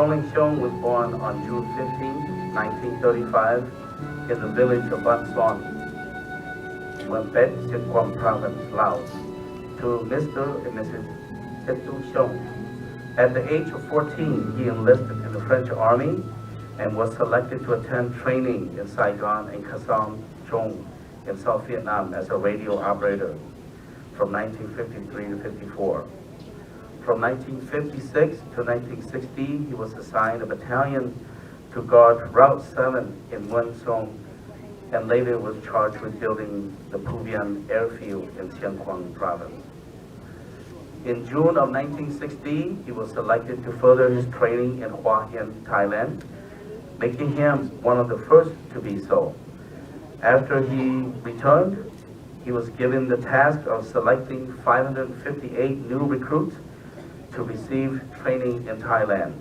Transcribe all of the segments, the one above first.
General Xiong was born on June 15, 1935, in the village of Ban Son, Pet, Siquam Province, Laos, to Mr. and Mrs. Xiong. At the age of 14, he enlisted in the French Army and was selected to attend training in Saigon and Kasam Chong in South Vietnam as a radio operator from 1953 to 54. From 1956 to 1960, he was assigned a battalion to guard Route 7 in Xiong, and later was charged with building the Puvian airfield in Xiong province. In June of 1960, he was selected to further his training in Hua Hin, Thailand, making him one of the first to be so. After he returned, he was given the task of selecting 558 new recruits to receive training in Thailand.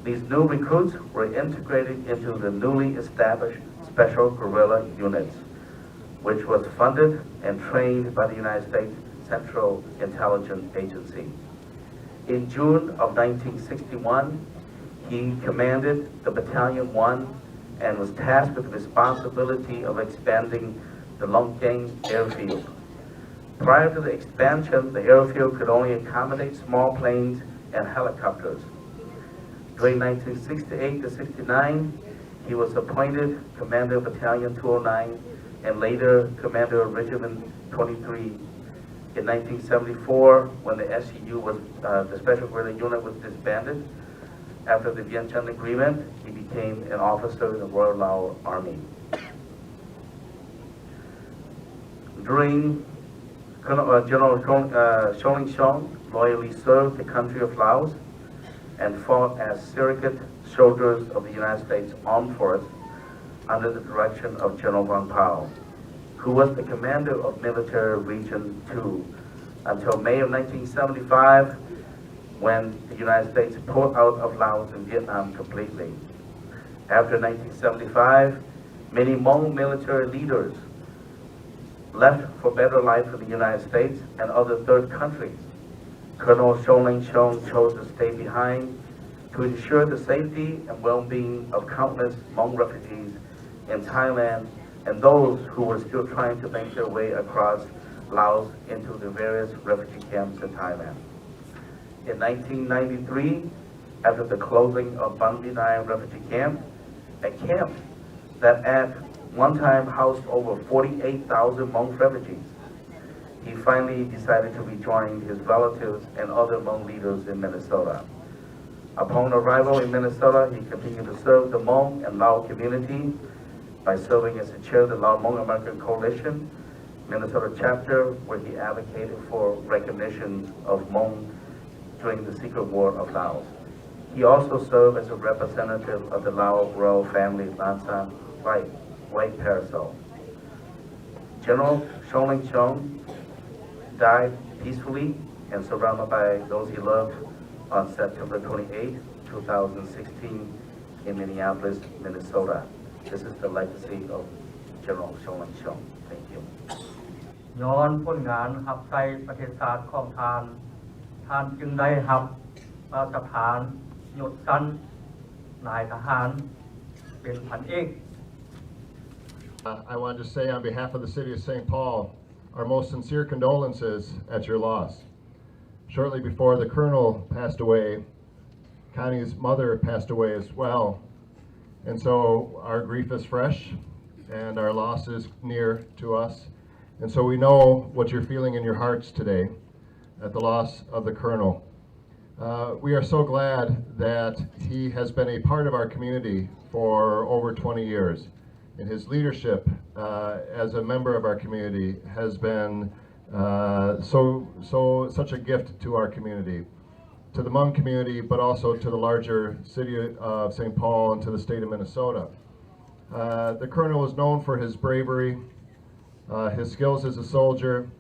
These new recruits were integrated into the newly established Special Guerrilla Units, which was funded and trained by the United States Central Intelligence Agency. In June of 1961, he commanded the Battalion 1 and was tasked with the responsibility of expanding the Leng airfield. Prior to the expansion, the airfield could only accommodate small planes and helicopters. During 1968 to 69, he was appointed Commander of Battalion 209 and later Commander of Regiment 23. In 1974, when the SCU was, the Special Guerrilla Unit was disbanded, after the Vientiane Agreement, he became an officer in the Royal Lao Army. During General Xiong loyally served the country of Laos and fought as surrogate soldiers of the United States Armed Force under the direction of General Van Pao, who was the commander of Military Region 2 until May of 1975, when the United States pulled out of Laos and Vietnam completely. After 1975, many Hmong military leaders left for better life in the United States and other third countries. Colonel Xiong chose to stay behind to ensure the safety and well-being of countless Hmong refugees in Thailand and those who were still trying to make their way across Laos into the various refugee camps in Thailand. In 1993, after the closing of Ban Vinai refugee camp, a camp that at one time housed over 48,000 Hmong refugees, he finally decided to rejoin his relatives and other Hmong leaders in Minnesota. Upon arrival in Minnesota, he continued to serve the Hmong and Lao community by serving as the chair of the Lao Hmong American Coalition, Minnesota chapter, where he advocated for recognition of Hmong during the Secret War of Laos. He also served as a representative of the Lao royal family Lansan White Parasol. General Xiong died peacefully and surrounded by those he loved on September 28, 2016 in Minneapolis, Minnesota. This is the legacy of General Xiong. Thank you. ย้อนผลงานหับใส่ประเทศศาสตร์ของทานจึงได้หับมาตรฐานยศชั้นนายทหารเป็นพันเอก I wanted to say on behalf of the city of St. Paul, our most sincere condolences at your loss. Shortly before the colonel passed away, Connie's mother passed away as well. And so our grief is fresh and our loss is near to us. And so we know what you're feeling in your hearts today at the loss of the colonel. We are so glad that he has been a part of our community for over 20 years. And his leadership as a member of our community has been such a gift to our community, to the Hmong community, but also to the larger city of St. Paul and to the state of Minnesota. The colonel was known for his bravery, his skills as a soldier,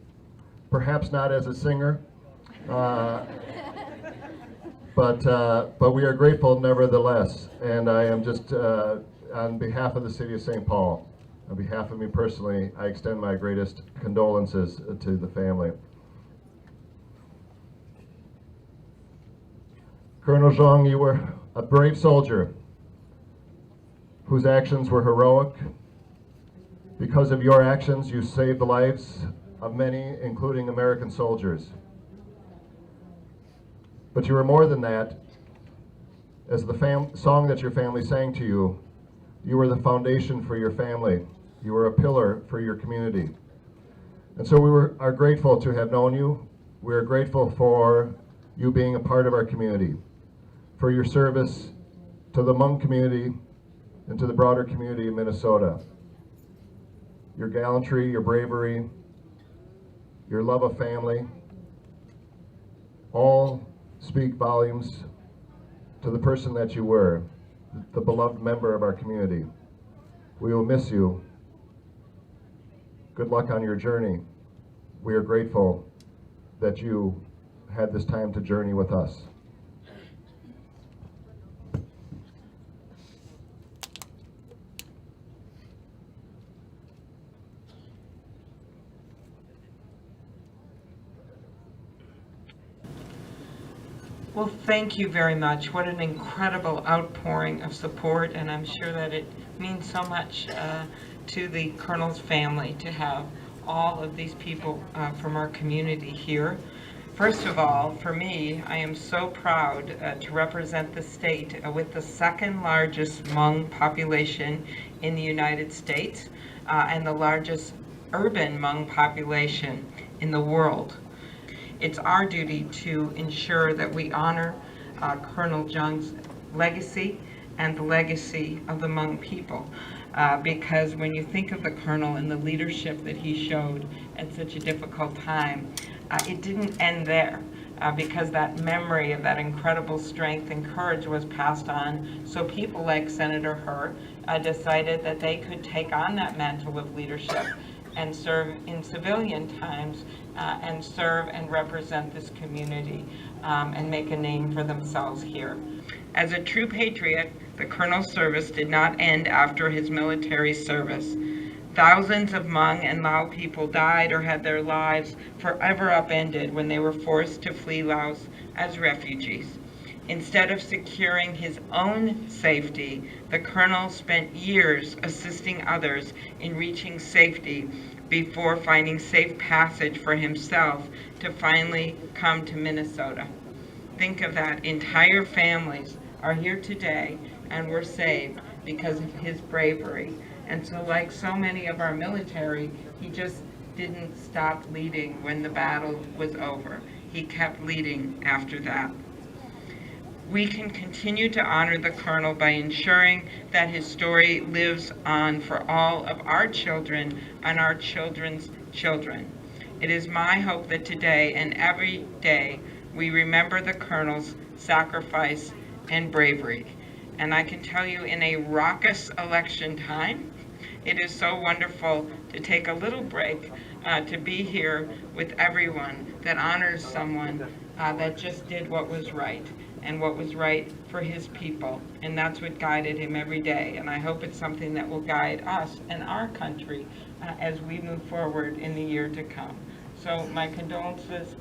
perhaps not as a singer, but we are grateful nevertheless. And I am just, on behalf of the city of St. Paul, on behalf of me personally, I extend my greatest condolences to the family. Colonel Xiong, you were a brave soldier whose actions were heroic. Because of your actions, you saved the lives of many, including American soldiers. But you were more than that. As the song that your family sang to you, you were the foundation for your family. You were a pillar for your community. And so we are grateful to have known you. We are grateful for you being a part of our community, for your service to the Hmong community and to the broader community of Minnesota. Your gallantry, your bravery, your love of family, all speak volumes to the person that you were, the beloved member of our community. We will miss you. Good luck on your journey. We are grateful that you had this time to journey with us. Well, thank you very much. What an incredible outpouring of support, and I'm sure that it means so much to the Colonel's family to have all of these people from our community here. First of all, for me, I am so proud to represent the state with the second largest Hmong population in the United States and the largest urban Hmong population in the world. It's our duty to ensure that we honor Colonel Xiong's legacy and the legacy of the Hmong people. Because when you think of the Colonel and the leadership that he showed at such a difficult time, it didn't end there. Because that memory of that incredible strength and courage was passed on. So people like Senator Hur decided that they could take on that mantle of leadership and serve in civilian times and serve and represent this community and make a name for themselves here. As a true patriot, the Colonel's service did not end after his military service. Thousands of Hmong and Lao people died or had their lives forever upended when they were forced to flee Laos as refugees. Instead of securing his own safety, the Colonel spent years assisting others in reaching safety before finding safe passage for himself to finally come to Minnesota. Think of that. Entire families are here today and were saved because of his bravery. And so, like so many of our military, he just didn't stop leading when the battle was over. He kept leading after that. We can continue to honor the Colonel by ensuring that his story lives on for all of our children and our children's children. It is my hope that today and every day we remember the Colonel's sacrifice and bravery. And I can tell you, in a raucous election time, it is so wonderful to take a little break to be here with everyone that honors someone that just did what was right and what was right for his people. And that's what guided him every day. And I hope it's something that will guide us and our country as we move forward in the year to come. So my condolences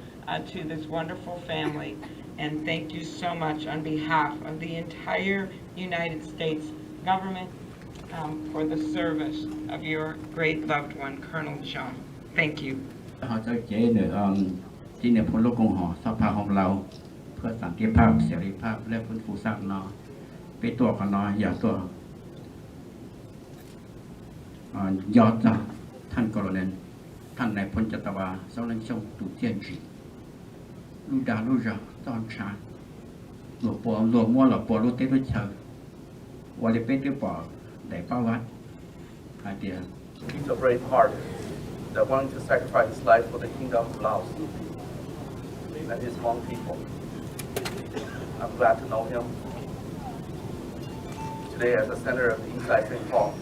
to this wonderful family, and thank you so much on behalf of the entire United States government for the service of your great loved one, Colonel Xiong. Thank you. เพื่อสันติภาพเสรีภาพและฟื้นฟูสร้างนอเป็นตัวกันนออย่าตัวยอดจากท่านกรณีท่านนายพลจัตวาเสาหลังช่องตุเทียนจีลูดาลูจาตอนช้าหลวงปัวหลวงมัวหลวงปัวลูเต้ด้วยเชิงวันเล็บด้วยปอได้ป้าวัดอาเดีย He's a brave heart that wanted to sacrifice his life for the kingdom of Laos and his Hmong people. I'm glad to know him. Today, as a senator of the Eastside St. Paul,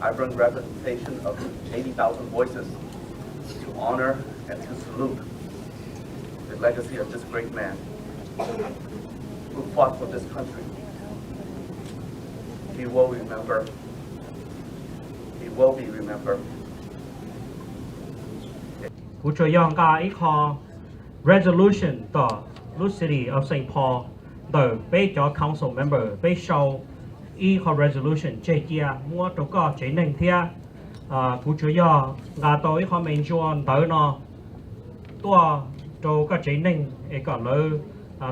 I bring representation of 80,000 voices to honor and to salute the legacy of this great man who fought for this country. He will remember. He will be remembered. ผู้ช่วยยองกาอีกข้อ resolution ต่อ City of St. Paul โดยไปจอ council member ไปโชว์อีข้อ resolution เจียมัวตัวก็เจหนึ่งเทียผู้ช่วยยองาตัวอีข้อ mention ต่อนอตัวโจก็เจหนึ่งเอกเลย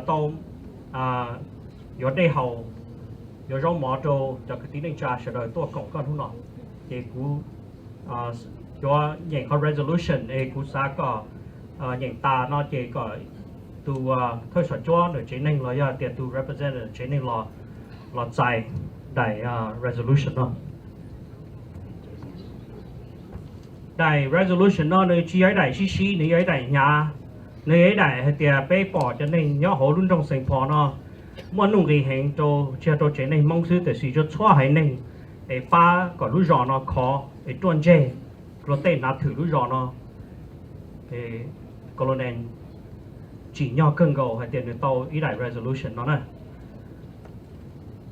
ตัวยอดได้เฮายอดร้องหมอโจจะคือที่หนึ่งจ่าเฉลยตัวของก้อนทุนหนอเอกูยออย่างข้อ resolution เอกูซาก็อย่างตานอเจก็ to thôi sở cho để chế nên là ya tiệt to represent chế nên là giải đại resolution đó đại resolution nó nơi chi ấy đại xí nơi ấy đại nhà nơi ấy đại hay tiệt bé bỏ cho nên nhớ hồ luôn trong sinh phò nó muốn nung cái hành cho cho chế nên mong sự để sử cho xóa hay nên để pha có lúc rõ nó khó để tuân chế rồi tên nạp thử lúc rõ nó để có nên chỉ nhau cân cầu hay tiền tàu ý đại resolution nó này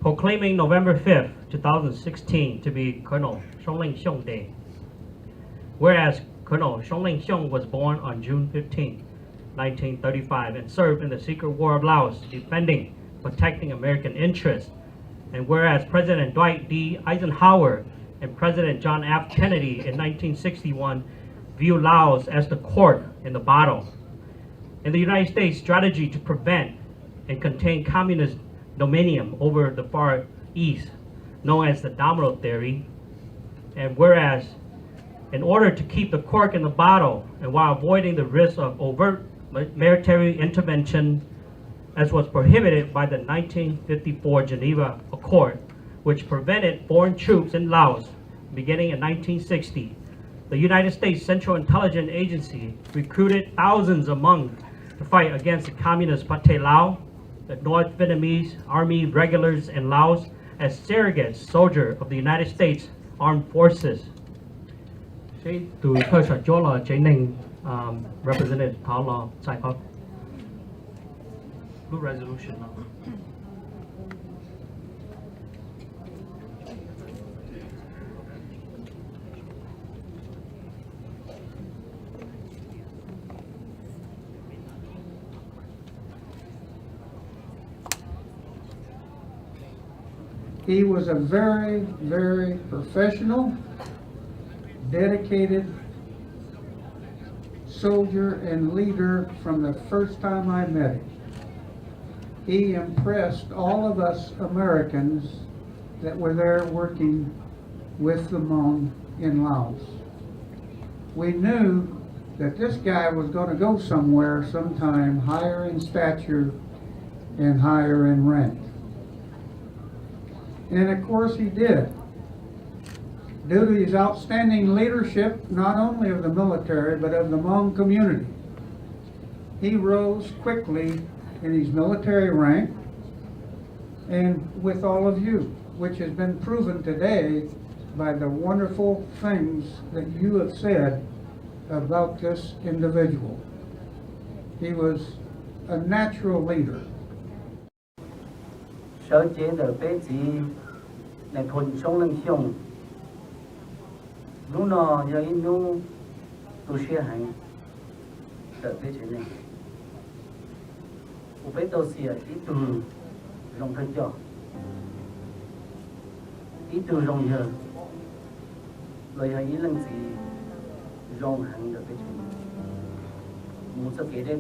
proclaiming November 5th 2016 to be Colonel Xiong Day, whereas Colonel Xiong was born on June 15, 1935 and served in the secret war of Laos defending, protecting American interests, and whereas President Dwight D. Eisenhower and President John F. Kennedy in 1961 viewed Laos as the court in the battle, and the United States' strategy to prevent and contain communist dominion over the Far East, known as the domino theory, and whereas in order to keep the cork in the bottle and while avoiding the risk of overt military intervention, as was prohibited by the 1954 Geneva Accord, which prevented foreign troops in Laos beginning in 1960, the United States Central Intelligence Agency recruited thousands of Hmong to fight against the communist Pathet Lao, the North Vietnamese Army regulars in Laos as surrogate soldier of the United States Armed Forces. Từ cơ sở chỗ là chế nên represented thảo là sai pháp blue resolution đó. He was a very, very professional, dedicated soldier and leader from the first time I met him. He impressed all of us Americans that were there working with the Hmong in Laos. We knew that this guy was going to go somewhere sometime higher in stature and higher in rank. And of course he did. Due to his outstanding leadership, not only of the military, but of the Hmong community, he rose quickly in his military rank and with all of you, which has been proven today by the wonderful things that you have said about this individual. He was a natural leader. Sở chế的杯子，那同上能上，如那要一弄都血汗的杯子呢，我杯都是一度用很久，一度用热，来要一冷子用汗的杯子，我这给的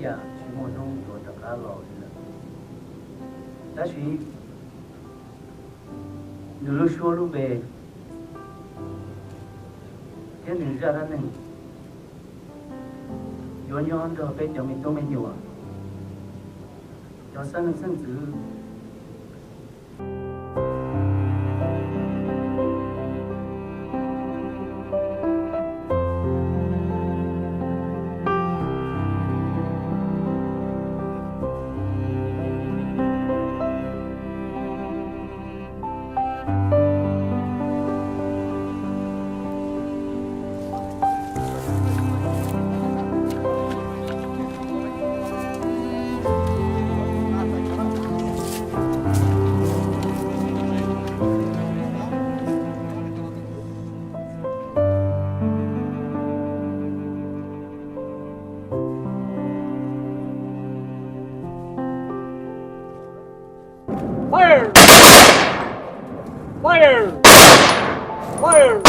呀，去我用做的卡老的。但是，如说路呗，天天在那呢，远远的被证明都没有啊，要生子。Fire! Fire! Fire!